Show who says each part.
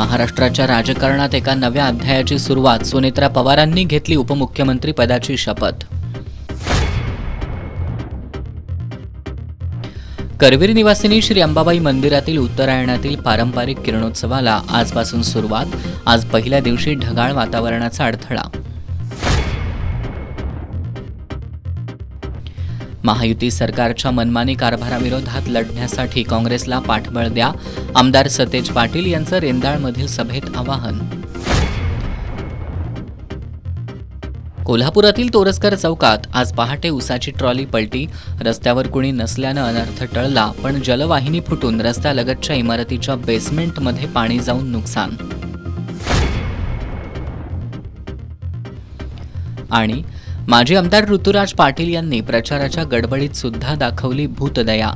Speaker 1: महाराष्ट्राच्या राजकारणात एका नव्या अध्यायाची सुरुवात. सुनेत्रा पवारांनी घेतली उपमुख्यमंत्री पदाची शपथ. करवीर निवासिनी श्री अंबाबाई मंदिरातील उत्तरायणातील पारंपरिक किरणोत्सवाला आजपासून सुरुवात. आज पहिल्या दिवशी ढगाळ वातावरणाचा अडथळा. महायुती सरकारच्या मनमानी कारभाराविरोधात लढण्यासाठी काँग्रेसला पाठबळ द्या. आमदार सतेज पाटील यांचं रेंदाळमधील सभेत आवाहन. कोल्हापुरातील तोरसकर चौकात आज पहाटे उसाची ट्रॉली पलटी. रस्त्यावर कुणी नसल्यानं अनर्थ टळला, पण जलवाहिनी फुटून रस्त्यालगतच्या इमारतीच्या बेसमेंटमध्ये पाणी जाऊन नुकसान. आणि माजी आमदार ऋतुराज पाटील यांनी प्रचाराच्या गडबडीत सुद्धा दाखवली भूतदया.